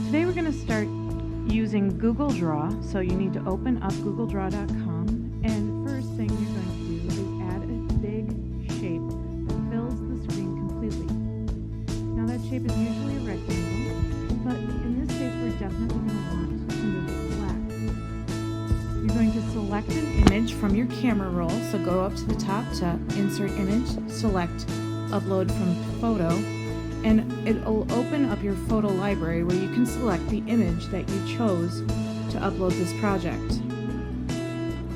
Today we're going to start using Google Draw. So you need to open up googledraw.com, and the first thing you're going to do is add a big shape that fills the screen completely. Now that shape is usually a rectangle, but in this case we're definitely going to want to move it black. You're going to select an image from your camera roll, so go up to the top to Insert Image, select Upload from Photo, and it'll open up your photo library where you can select the image that you chose to upload this project.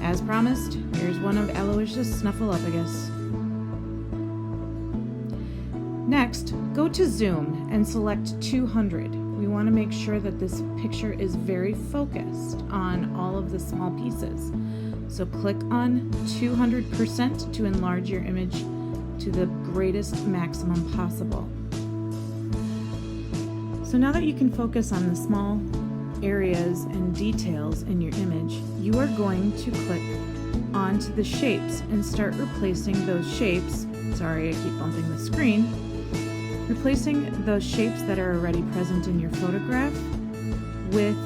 As promised, here's one of Aloysius Snuffleupagus. Next, go to Zoom and select 200. We want to make sure that this picture is very focused on all of the small pieces. So click on 200% to enlarge your image to the greatest maximum possible. So now that you can focus on the small areas and details in your image, you are going to click onto the shapes and start replacing those shapes. Sorry, I keep bumping the screen. Replacing those shapes that are already present in your photograph with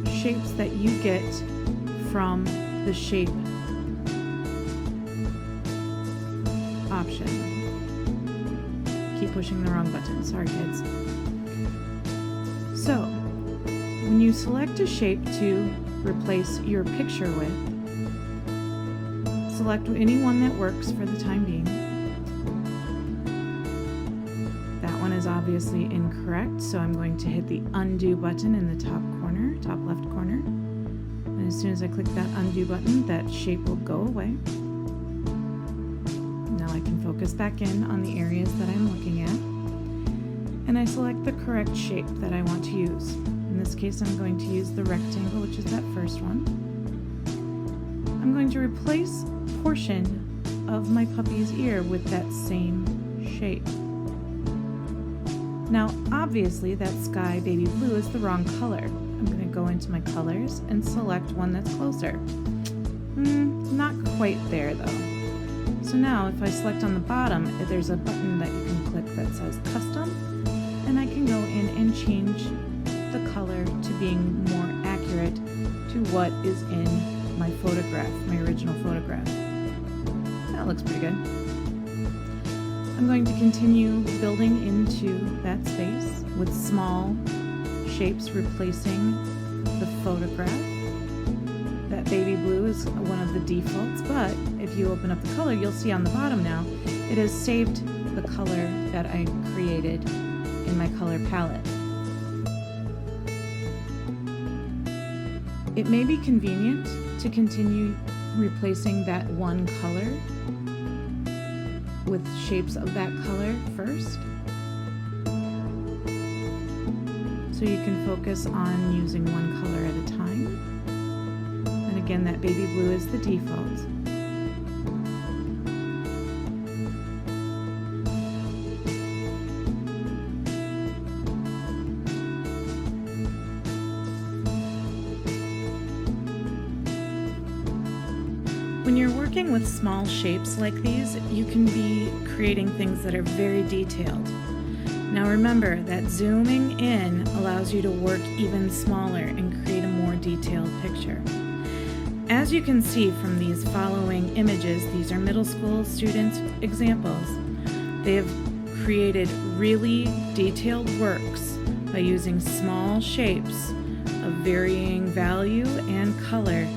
shapes that you get from the shape option. Keep pushing the wrong button. Sorry, kids. So, when you select a shape to replace your picture with, select any one that works for the time being. That one is obviously incorrect, so I'm going to hit the undo button in the top corner, top left corner. And as soon as I click that undo button, that shape will go away. Now I can focus back in on the areas that I'm looking at. And I select the correct shape that I want to use. In this case, I'm going to use the rectangle, which is that first one. I'm going to replace a portion of my puppy's ear with that same shape. Now, obviously, that sky baby blue is the wrong color. I'm going to go into my colors and select one that's closer. Not quite there, though. So now, if I select on the bottom, there's a button that you can click that says Custom, and I can go in and change the color to being more accurate to what is in my photograph, my original photograph. That looks pretty good. I'm going to continue building into that space with small shapes replacing the photograph. That baby blue is one of the defaults, but if you open up the color, you'll see on the bottom now, it has saved the color that I created in my color palette. It may be convenient to continue replacing that one color with shapes of that color first, so you can focus on using one color at a time. And again, that baby blue is the default. When you're working with small shapes like these, you can be creating things that are very detailed. Now remember that zooming in allows you to work even smaller and create a more detailed picture. As you can see from these following images, these are middle school students' examples. They have created really detailed works by using small shapes of varying value and color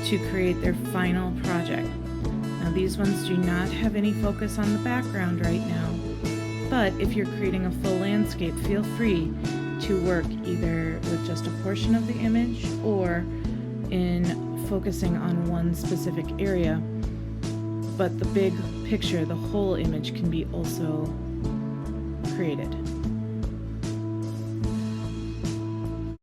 to create their final project. Now these ones do not have any focus on the background right now, but if you're creating a full landscape, feel free to work either with just a portion of the image or in focusing on one specific area, but the big picture, the whole image, can be also created.